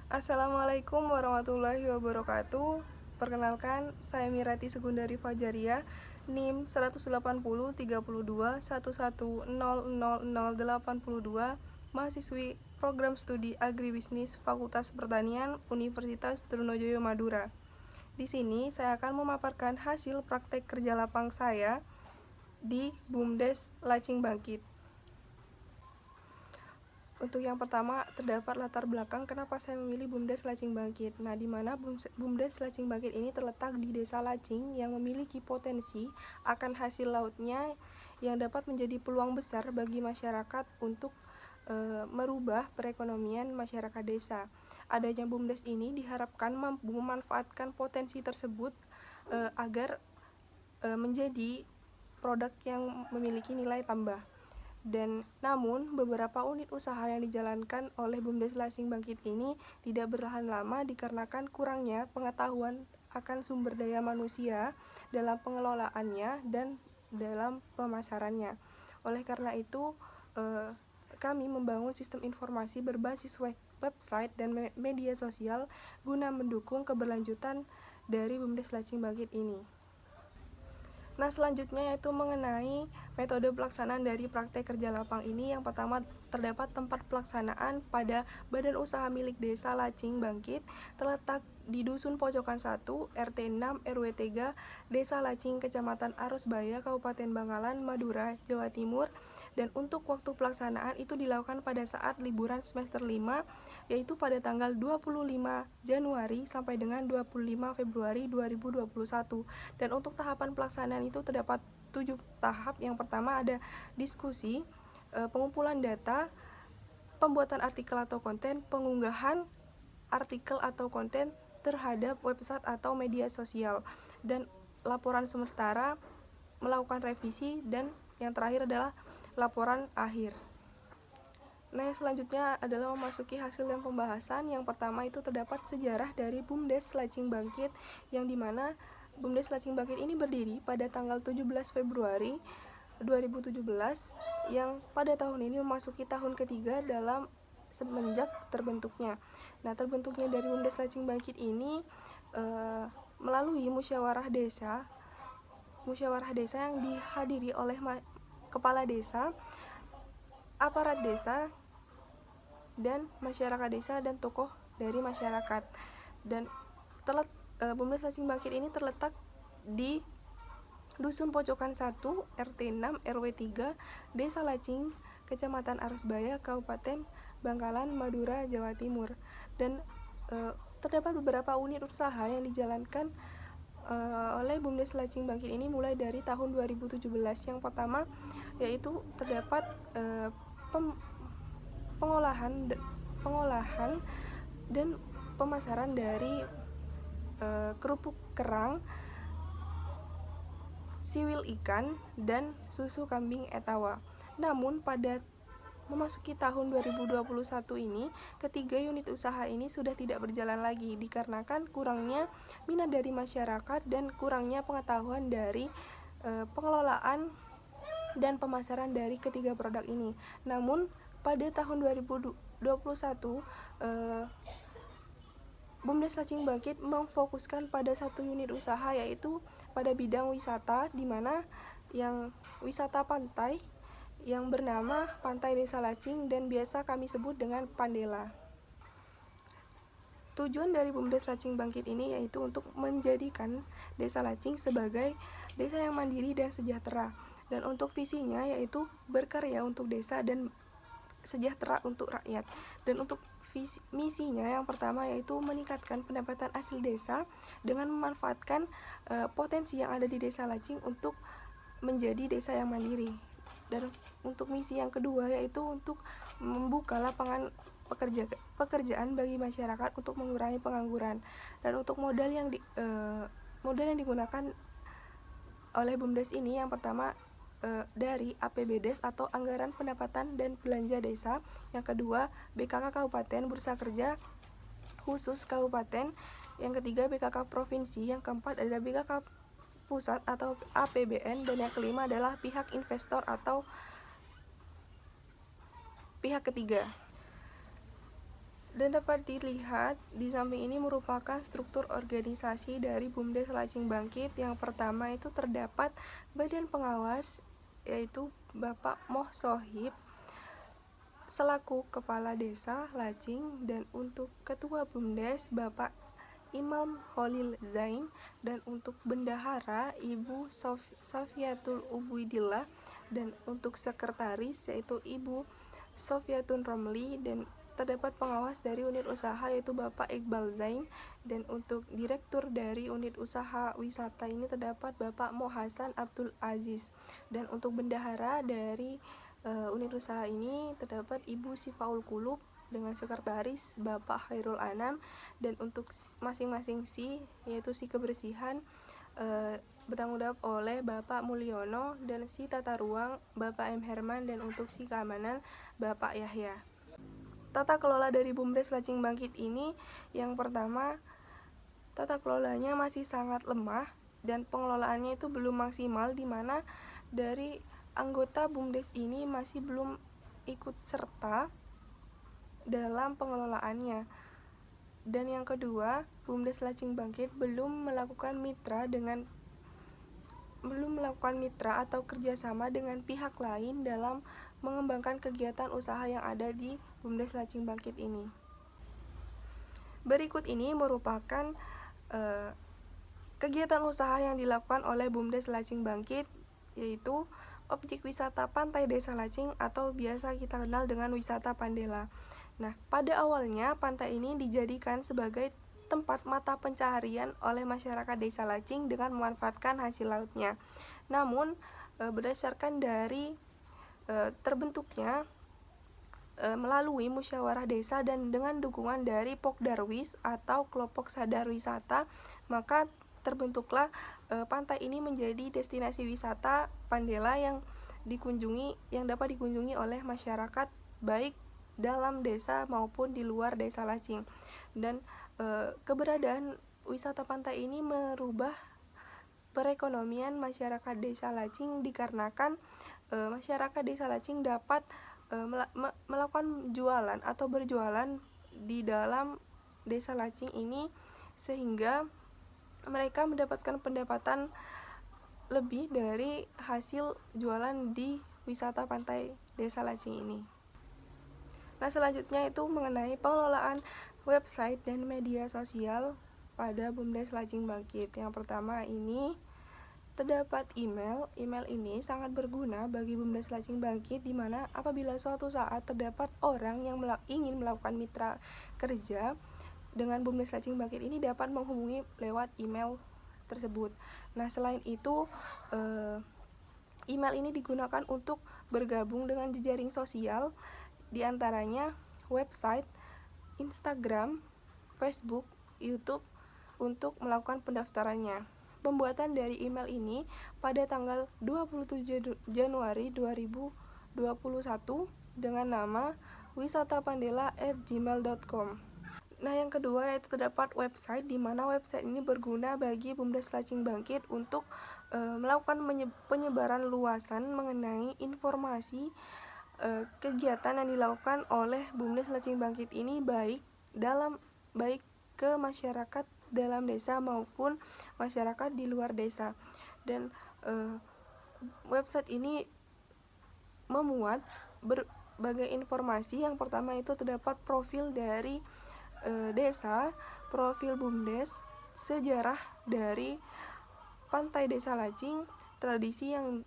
Assalamualaikum warahmatullahi wabarakatuh. Perkenalkan, saya Mirati Segundari Fajaria, NIM 18032 mahasiswi Program Studi Agribisnis Fakultas Pertanian Universitas Trunojoyo Madura. Di sini saya akan memaparkan hasil praktek kerja lapang saya di BUMDes Lacing Bangkit. Untuk yang pertama, terdapat latar belakang kenapa saya memilih BUMDes Lacing Bangkit. Nah, di mana BUMDes Lacing Bangkit ini terletak di Desa Lacing yang memiliki potensi akan hasil lautnya yang dapat menjadi peluang besar bagi masyarakat untuk merubah perekonomian masyarakat desa. Adanya BUMDes ini diharapkan mampu memanfaatkan potensi tersebut agar menjadi produk yang memiliki nilai tambah. Dan namun beberapa unit usaha yang dijalankan oleh BUMDes Lacing Bangkit ini tidak bertahan lama dikarenakan kurangnya pengetahuan akan sumber daya manusia dalam pengelolaannya dan dalam pemasarannya. Oleh karena itu, kami membangun sistem informasi berbasis website dan media sosial guna mendukung keberlanjutan dari BUMDes Lacing Bangkit ini. Nah, selanjutnya yaitu mengenai metode pelaksanaan dari praktek kerja lapang ini. Yang pertama, terdapat tempat pelaksanaan pada Badan Usaha Milik Desa Lacing Bangkit terletak di Dusun Pojokan 1, RT 6, RW 3, Desa Lacing, Kecamatan Arosbaya, Kabupaten Bangkalan, Madura, Jawa Timur. Dan untuk waktu pelaksanaan itu dilakukan pada saat liburan semester 5, yaitu pada tanggal 25 Januari sampai dengan 25 Februari 2021. Dan untuk tahapan pelaksanaan itu terdapat 7 tahap. Yang pertama ada diskusi, pengumpulan data, pembuatan artikel atau konten, pengunggahan artikel atau konten terhadap website atau media sosial, dan laporan sementara, melakukan revisi, dan yang terakhir adalah laporan akhir. Nah, yang selanjutnya adalah memasuki hasil dan pembahasan. Yang pertama itu terdapat sejarah dari BUMDes Lacing Bangkit, yang dimana BUMDes Lacing Bangkit ini berdiri pada tanggal 17 Februari 2017, yang pada tahun ini memasuki tahun ketiga dalam semenjak terbentuknya. Nah, terbentuknya dari BUMDes Lacing Bangkit ini melalui musyawarah desa yang dihadiri oleh kepala desa, aparat desa, dan masyarakat desa dan tokoh dari masyarakat. Dan BUMDes Lacing Bangkit ini terletak di Dusun Pojokan 1, RT 6, RW 3, Desa Lacing, Kecamatan Arosbaya, Kabupaten Bangkalan, Madura, Jawa Timur. Dan terdapat beberapa unit usaha yang dijalankan oleh BUMDes Lacing Bangkit ini mulai dari tahun 2017. Yang pertama yaitu terdapat pengolahan dan pemasaran dari kerupuk kerang, siwil ikan, dan susu kambing etawa. Namun pada memasuki tahun 2021 ini, ketiga unit usaha ini sudah tidak berjalan lagi dikarenakan kurangnya minat dari masyarakat dan kurangnya pengetahuan dari pengelolaan dan pemasaran dari ketiga produk ini. Namun pada tahun 2021 BUMDes Lacing Bangkit memfokuskan pada satu unit usaha, yaitu pada bidang wisata, di mana yang wisata pantai yang bernama Pantai Desa Lacing dan biasa kami sebut dengan Pandela. Tujuan dari BUMDes Lacing Bangkit ini yaitu untuk menjadikan Desa Lacing sebagai desa yang mandiri dan sejahtera. Dan untuk visinya yaitu berkarya untuk desa dan sejahtera untuk rakyat. Dan untuk misinya yang pertama yaitu meningkatkan pendapatan asli desa dengan memanfaatkan potensi yang ada di Desa Lacing untuk menjadi desa yang mandiri. Dan untuk misi yang kedua yaitu untuk membuka lapangan pekerjaan bagi masyarakat untuk mengurangi pengangguran. Dan untuk modal yang digunakan oleh BUMDes ini yang pertama dari APBDes atau Anggaran Pendapatan dan Belanja Desa. Yang kedua BKK Kabupaten, Bursa Kerja Khusus Kabupaten. Yang ketiga BKK Provinsi. Yang keempat ada BKK Pusat atau APBN. Dan yang kelima adalah pihak investor atau pihak ketiga. Dan dapat dilihat di samping ini merupakan struktur organisasi dari BUMDes Lacing Bangkit. Yang pertama itu terdapat badan pengawas, yaitu Bapak Moh Sohib selaku Kepala Desa Lacing, dan untuk Ketua BUMDes Bapak Imam Holil Zain, dan untuk Bendahara Ibu Safiatul Ubuidillah, dan untuk Sekretaris yaitu Ibu Sofiatun Romli, dan terdapat pengawas dari unit usaha yaitu Bapak Iqbal Zain, dan untuk direktur dari unit usaha wisata ini terdapat Bapak Mohasan Abdul Aziz, dan untuk bendahara dari unit usaha ini terdapat Ibu Sifaul Kulub dengan sekretaris Bapak Khairul Anam, dan untuk masing-masing si yaitu si kebersihan bertanggung jawab oleh Bapak Mulyono, dan si tata ruang Bapak M. Herman, dan untuk si keamanan Bapak Yahya. Tata kelola dari BUMDes Lacing Bangkit ini, yang pertama, tata kelolanya masih sangat lemah dan pengelolaannya itu belum maksimal, di mana dari anggota BUMDes ini masih belum ikut serta dalam pengelolaannya. Dan yang kedua, BUMDes Lacing Bangkit belum melakukan mitra atau kerjasama dengan pihak lain dalam mengembangkan kegiatan usaha yang ada di BUMDes Lacing Bangkit ini. Berikut ini merupakan kegiatan usaha yang dilakukan oleh BUMDes Lacing Bangkit, yaitu objek wisata Pantai Desa Lacing atau biasa kita kenal dengan wisata Pandela. Nah, pada awalnya pantai ini dijadikan sebagai tempat mata pencaharian oleh masyarakat Desa Lacing dengan memanfaatkan hasil lautnya. Namun, berdasarkan dari terbentuknya melalui musyawarah desa dan dengan dukungan dari Pokdarwis atau kelompok sadar wisata, maka terbentuklah pantai ini menjadi destinasi wisata Pandela yang dapat dikunjungi oleh masyarakat baik dalam desa maupun di luar Desa Lacing. Dan keberadaan wisata pantai ini merubah perekonomian masyarakat Desa Lacing, dikarenakan masyarakat Desa Lacing dapat melakukan jualan atau berjualan di dalam Desa Lacing ini, sehingga mereka mendapatkan pendapatan lebih dari hasil jualan di wisata pantai Desa Lacing ini. Nah, selanjutnya itu mengenai pengelolaan website dan media sosial pada BUMDes Lacing Bangkit. Yang pertama ini terdapat email. Email ini sangat berguna bagi BUMDes Lacing Bangkit, di mana apabila suatu saat terdapat orang yang ingin melakukan mitra kerja dengan BUMDes Lacing Bangkit ini dapat menghubungi lewat email tersebut. Nah, selain itu email ini digunakan untuk bergabung dengan jejaring sosial, di antaranya website, Instagram, Facebook, YouTube untuk melakukan pendaftarannya. Pembuatan dari email ini pada tanggal 27 Januari 2021 dengan nama wisatapandela@gmail.com. Nah, yang kedua yaitu terdapat website, di mana website ini berguna bagi BUMDes Lacing Bangkit untuk melakukan penyebaran luasan mengenai informasi kegiatan yang dilakukan oleh BUMDes Lacing Bangkit ini, baik ke masyarakat dalam desa maupun masyarakat di luar desa. Dan website ini memuat berbagai informasi. Yang pertama itu terdapat profil dari desa, profil BUMDes, sejarah dari Pantai Desa Lacing, tradisi yang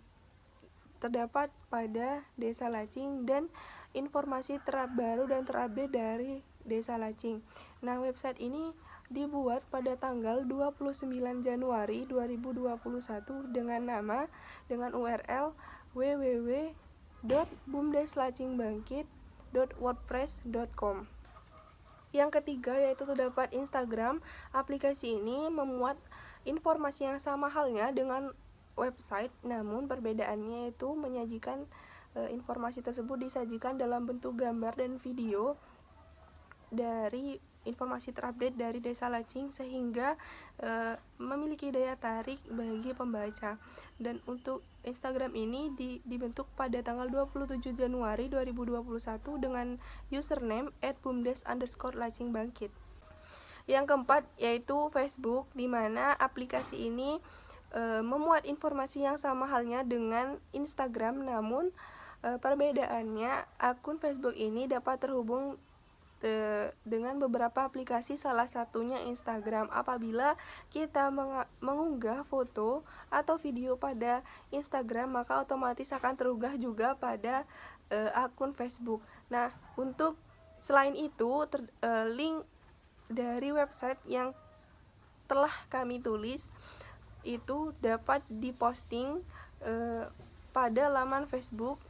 terdapat pada Desa Lacing, dan informasi terbaru dan terupdate dari Desa Lacing. Nah, website ini dibuat pada tanggal 29 Januari 2021 dengan URL www.bumdeslacingbangkit.wordpress.com. Yang ketiga yaitu terdapat Instagram. Aplikasi ini memuat informasi yang sama halnya dengan website, namun perbedaannya itu menyajikan informasi tersebut disajikan dalam bentuk gambar dan video dari informasi terupdate dari Desa Lacing sehingga memiliki daya tarik bagi pembaca. Dan untuk Instagram ini dibentuk pada tanggal 27 Januari 2021 dengan username @bumdes_lacingbangkit. Yang keempat yaitu Facebook, di mana aplikasi ini memuat informasi yang sama halnya dengan Instagram, namun perbedaannya akun Facebook ini dapat terhubung dengan beberapa aplikasi, salah satunya Instagram. Apabila kita mengunggah foto atau video pada Instagram, maka otomatis akan terunggah juga pada akun Facebook. Nah, untuk selain itu link dari website yang telah kami tulis itu dapat diposting pada laman Facebook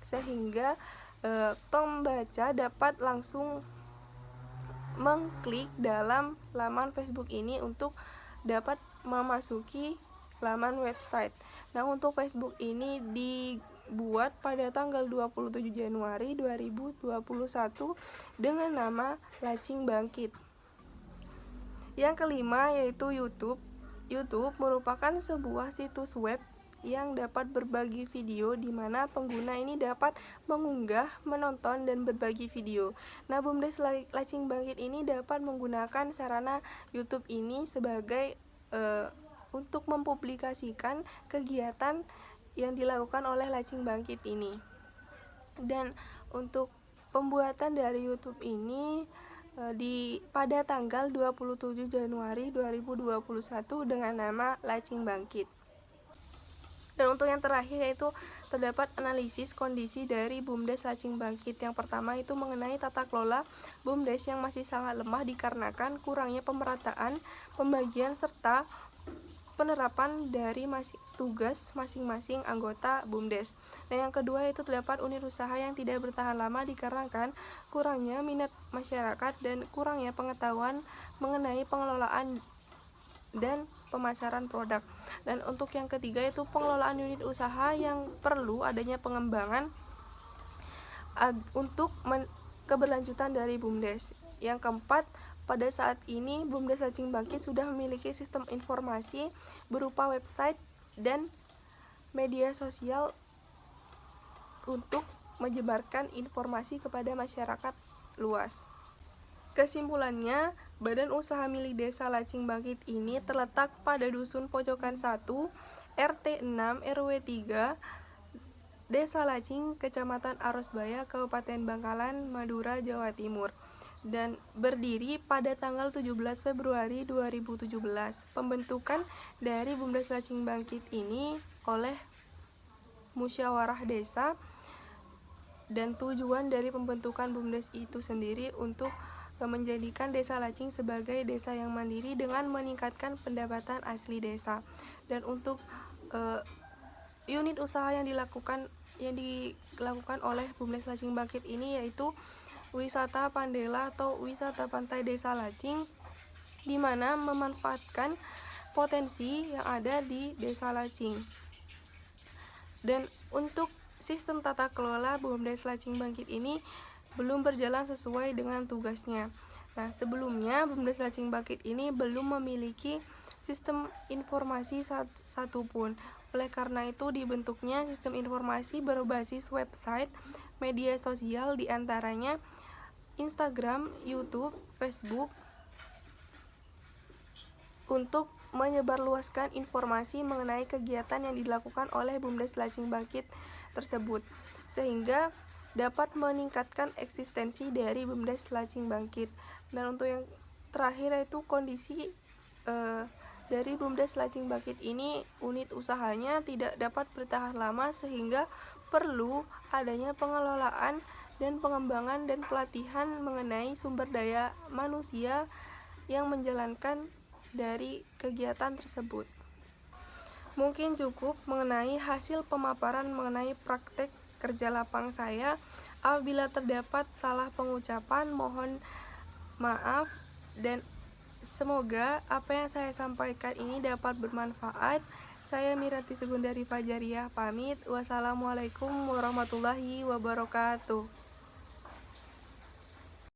sehingga pembaca dapat langsung mengklik dalam laman Facebook ini untuk dapat memasuki laman website. Nah, untuk Facebook ini dibuat pada tanggal 27 Januari 2021 dengan nama Lacing Bangkit. Yang kelima yaitu YouTube. YouTube merupakan sebuah situs web yang dapat berbagi video, di mana pengguna ini dapat mengunggah, menonton, dan berbagi video. Nah, Bumdes Lacing Bangkit ini dapat menggunakan sarana YouTube ini sebagai untuk mempublikasikan kegiatan yang dilakukan oleh Lacing Bangkit ini. Dan untuk pembuatan dari YouTube ini pada tanggal 27 Januari 2021 dengan nama Lacing Bangkit. Dan untuk yang terakhir yaitu terdapat analisis kondisi dari Bumdes Lacing Bangkit. Yang pertama itu mengenai tata kelola Bumdes yang masih sangat lemah dikarenakan kurangnya pemerataan, pembagian serta penerapan dari tugas masing-masing anggota Bumdes. Dan yang kedua itu terdapat unit usaha yang tidak bertahan lama dikarenakan kurangnya minat masyarakat dan kurangnya pengetahuan mengenai pengelolaan dan pemasaran produk. Dan untuk yang ketiga itu pengelolaan unit usaha yang perlu adanya pengembangan untuk keberlanjutan dari Bumdes. Yang keempat, pada saat ini Bumdes Lacing Bangkit sudah memiliki sistem informasi berupa website dan media sosial untuk menyebarkan informasi kepada masyarakat luas. Kesimpulannya, badan usaha milik Desa Lacing Bangkit ini terletak pada Dusun Pojokan 1, RT 6, RW 3, Desa Lacing, Kecamatan Arosbaya, Kabupaten Bangkalan, Madura, Jawa Timur, dan berdiri pada tanggal 17 Februari 2017. Pembentukan dari Bumdes Lacing Bangkit ini oleh musyawarah desa, dan tujuan dari pembentukan Bumdes itu sendiri untuk menjadikan Desa Lacing sebagai desa yang mandiri dengan meningkatkan pendapatan asli desa. Dan untuk unit usaha yang dilakukan oleh Bumdes Lacing Bangkit ini yaitu wisata Pandela atau wisata pantai Desa Lacing, di mana memanfaatkan potensi yang ada di Desa Lacing. Dan untuk sistem tata kelola Bumdes Lacing Bangkit ini belum berjalan sesuai dengan tugasnya. Nah, sebelumnya Bumdes Lacing Bangkit ini belum memiliki sistem informasi satupun. Oleh karena itu dibentuknya sistem informasi berbasis website, media sosial diantaranya Instagram, YouTube, Facebook, untuk menyebarluaskan informasi mengenai kegiatan yang dilakukan oleh Bumdes Lacing Bangkit tersebut, sehingga dapat meningkatkan eksistensi dari Bumdes Lacing Bangkit. Dan untuk yang terakhir yaitu kondisi dari Bumdes Lacing Bangkit ini, unit usahanya tidak dapat bertahan lama sehingga perlu adanya pengelolaan dan pengembangan dan pelatihan mengenai sumber daya manusia yang menjalankan dari kegiatan tersebut. Mungkin cukup mengenai hasil pemaparan mengenai praktek kerja lapang saya. Apabila terdapat salah pengucapan, mohon maaf, dan semoga apa yang saya sampaikan ini dapat bermanfaat. Saya Mirati Sugundari Fajariah pamit. Wassalamualaikum warahmatullahi wabarakatuh.